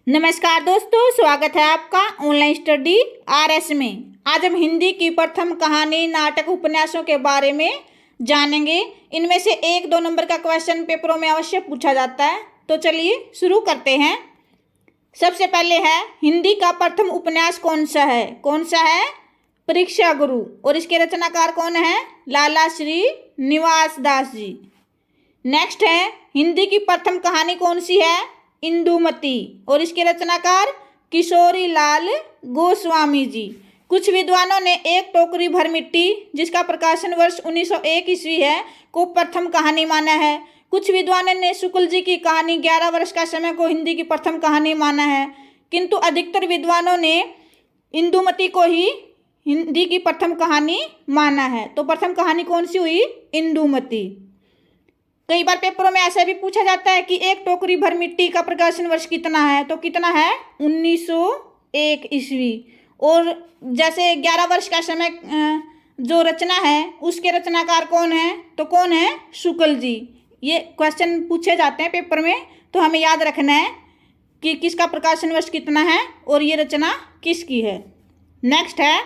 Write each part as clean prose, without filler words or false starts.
नमस्कार दोस्तों, स्वागत है आपका ऑनलाइन स्टडी आरएस में। आज हम हिंदी की प्रथम कहानी, नाटक, उपन्यासों के बारे में जानेंगे। इनमें से 1-2 नंबर का क्वेश्चन पेपरों में अवश्य पूछा जाता है। तो चलिए शुरू करते हैं। सबसे पहले है, हिंदी का प्रथम उपन्यास कौन सा है? परीक्षा गुरु। और इसके रचनाकार कौन है? लाला श्री निवास दास जी। नेक्स्ट है, हिंदी की प्रथम कहानी कौन सी है? इंदुमती। और इसके रचनाकार किशोरी लाल गोस्वामी जी। कुछ विद्वानों ने एक टोकरी भर मिट्टी, जिसका प्रकाशन वर्ष 1901 ईस्वी है, को प्रथम कहानी माना है। कुछ विद्वानों ने शुक्ल जी की कहानी 11 वर्ष का समय को हिंदी की प्रथम कहानी माना है, किंतु अधिकतर विद्वानों ने इंदुमती को ही हिंदी की प्रथम कहानी माना है। तो प्रथम कहानी कौन सी हुई? इंदुमती। कई बार पेपरों में ऐसा भी पूछा जाता है कि एक टोकरी भर मिट्टी का प्रकाशन वर्ष कितना है? तो कितना है? 1901 ईस्वी। और जैसे 11 वर्ष का समय जो रचना है, उसके रचनाकार कौन है? तो कौन है? शुक्ल जी। ये क्वेश्चन पूछे जाते हैं पेपर में, तो हमें याद रखना है कि किसका प्रकाशन वर्ष कितना है और ये रचना किसकी है। नेक्स्ट है,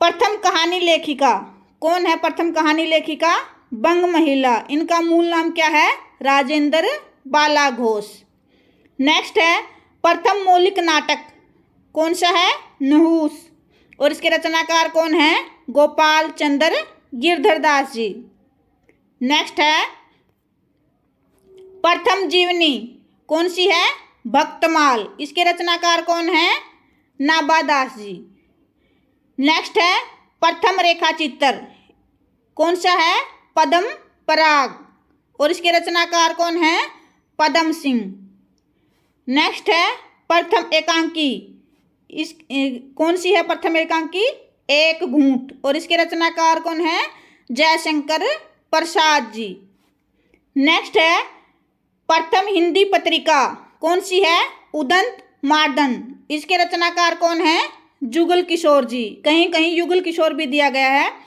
प्रथम कहानी लेखिका कौन है? प्रथम कहानी लेखिका बंग महिला। इनका मूल नाम क्या है? राजेंद्र बाला घोष। नेक्स्ट है, प्रथम मौलिक नाटक कौन सा है? नहुस। और इसके रचनाकार कौन है? गोपाल चंद्र गिरधर दास जी। नेक्स्ट है, प्रथम जीवनी कौन सी है? भक्तमाल। इसके रचनाकार कौन है? नाबा दास जी। नेक्स्ट है, प्रथम रेखा चित्र कौन सा है? पद्म पराग। और इसके रचनाकार कौन है? पद्म सिंह। नेक्स्ट है, प्रथम एकांकी कौन सी है? प्रथम एकांकी एक घूंट। और इसके रचनाकार कौन है? जयशंकर प्रसाद जी। नेक्स्ट है, प्रथम हिंदी पत्रिका कौन सी है? उदंत मार्दन। इसके रचनाकार कौन है? जुगल किशोर जी। कहीं कहीं युगल किशोर भी दिया गया है।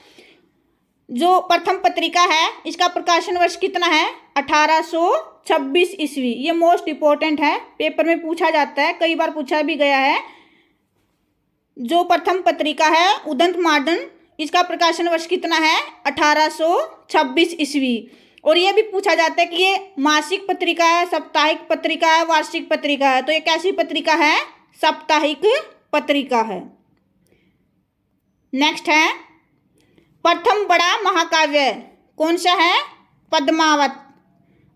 जो प्रथम पत्रिका है, इसका प्रकाशन वर्ष कितना है? 1826 ईस्वी। ये मोस्ट इम्पोर्टेंट है, पेपर में पूछा जाता है, कई बार पूछा भी गया है। जो प्रथम पत्रिका है उदंत मार्दन, इसका प्रकाशन वर्ष कितना है? 1826 ईस्वी। और ये भी पूछा जाता है कि ये मासिक पत्रिका है, साप्ताहिक पत्रिका है, वार्षिक पत्रिका है। तो ये कैसी पत्रिका है? साप्ताहिक पत्रिका है। नेक्स्ट है, प्रथम बड़ा महाकाव्य कौन सा है? पद्मावत।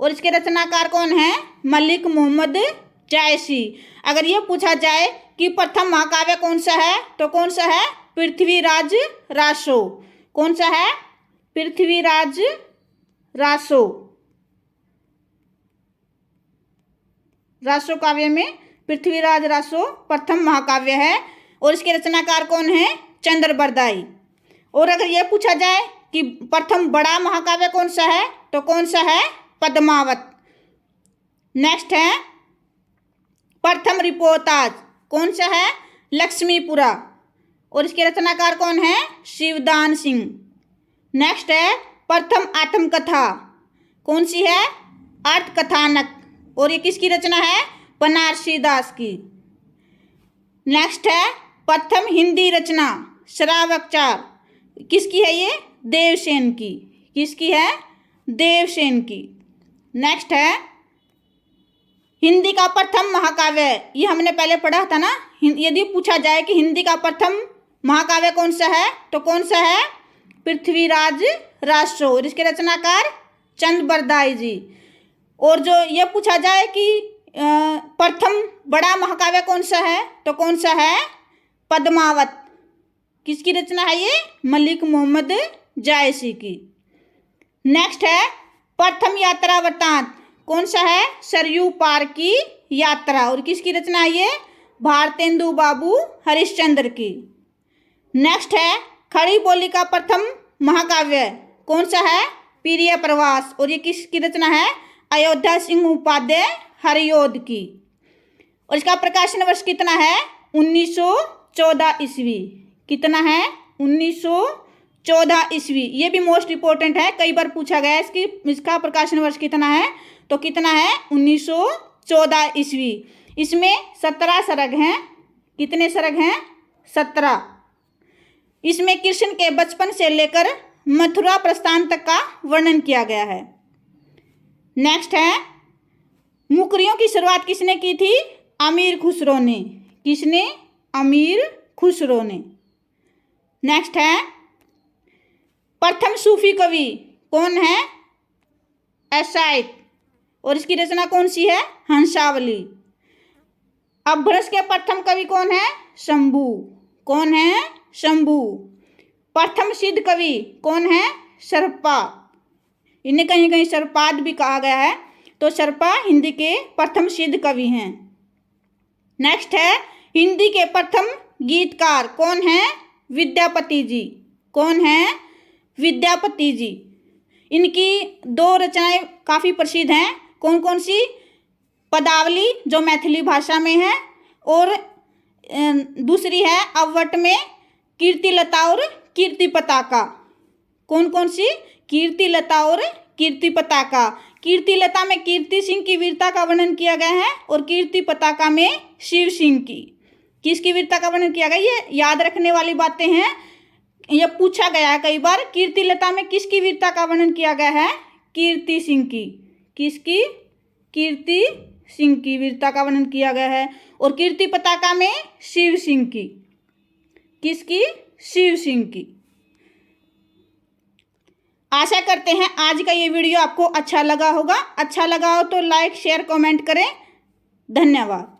और इसके रचनाकार कौन है? मलिक मोहम्मद जायसी। अगर ये पूछा जाए कि प्रथम महाकाव्य कौन सा है, तो कौन सा है? पृथ्वीराज रासो। कौन सा है? पृथ्वीराज रासो। रासो काव्य में पृथ्वीराज रासो प्रथम महाकाव्य है। और इसके रचनाकार कौन है? चंद्र बरदाई। और अगर यह पूछा जाए कि प्रथम बड़ा महाकाव्य कौन सा है, तो कौन सा है? पद्मावत। नेक्स्ट है, प्रथम रिपोर्ताज कौन सा है? लक्ष्मीपुरा। और इसके रचनाकार कौन है? शिवदान सिंह। नेक्स्ट है, प्रथम आत्मकथा कौन सी है? अर्थ कथानक। और ये किसकी रचना है? बनारसी दास की। नेक्स्ट है, प्रथम हिंदी रचना श्रावकचार किसकी है? ये देवसेन की। किसकी है? देवसेन की। नेक्स्ट है, हिंदी का प्रथम महाकाव्य, ये हमने पहले पढ़ा था ना। यदि पूछा जाए कि हिंदी का प्रथम महाकाव्य कौन सा है, तो कौन सा है? पृथ्वीराज रासो। और इसके रचनाकार चंद्र बरदाई जी। और जो ये पूछा जाए कि प्रथम बड़ा महाकाव्य कौन सा है, तो कौन सा है? पद्मावत। किसकी रचना है ये? मलिक मोहम्मद जायसी की। नेक्स्ट है, प्रथम यात्रा वृत्तांत कौन सा है? सरयू पार की यात्रा। और किसकी रचना है ये? भारतेंदु बाबू हरिश्चंद्र की। नेक्स्ट है, खड़ी बोली का प्रथम महाकाव्य कौन सा है? प्रिय प्रवास। और ये किसकी रचना है? अयोध्या सिंह उपाध्याय हरियोध की। और इसका प्रकाशन वर्ष कितना है? 1914 ईस्वी। कितना है? 1914 ईस्वी। ये भी मोस्ट इम्पोर्टेंट है, कई बार पूछा गया है इसका प्रकाशन वर्ष कितना है, तो कितना है? 14 ईस्वी। इसमें 17 सर्ग हैं। कितने सर्ग हैं? 17। इसमें कृष्ण के बचपन से लेकर मथुरा प्रस्थान तक का वर्णन किया गया है। नेक्स्ट है, मुकरियों की शुरुआत किसने की थी? अमीर खुसरो ने। किसने? अमीर खुसरो ने। नेक्स्ट है, प्रथम सूफी कवि कौन है? एसाइद। और इसकी रचना कौन सी है? हंसावली। अपभ्रंश के प्रथम कवि कौन है? शंभु। कौन है? शंभु। प्रथम सिद्ध कवि कौन है? शरपा। इन्हें कहीं कहीं शरपाद भी कहा गया है, तो शरपा हिंदी के प्रथम सिद्ध कवि हैं। नेक्स्ट है, हिंदी के प्रथम गीतकार कौन है? विद्यापति जी। कौन है? विद्यापति जी। इनकी 2 रचनाएं काफ़ी प्रसिद्ध हैं। कौन कौन सी? पदावली जो मैथिली भाषा में है, और दूसरी है अवट में कीर्तिलता और कीर्ति पताका। कौन कौन सी? कीर्तिलता और कीर्ति पताका। कीर्तिलता में कीर्ति सिंह की वीरता का वर्णन किया गया है, और कीर्ति पताका में शिव सिंह की। किसकी वीरता का वर्णन किया गया? ये याद रखने वाली बातें हैं, ये पूछा गया है कई बार। कीर्तिलता में किसकी वीरता का वर्णन किया गया है? कीर्ति सिंह की। किसकी? कीर्ति सिंह की वीरता का वर्णन किया गया है। और कीर्ति पताका में शिव सिंह की। किसकी? शिव सिंह की। आशा करते हैं आज का ये वीडियो आपको अच्छा लगा होगा। अच्छा लगा हो तो लाइक शेयर कमेंट करें। धन्यवाद।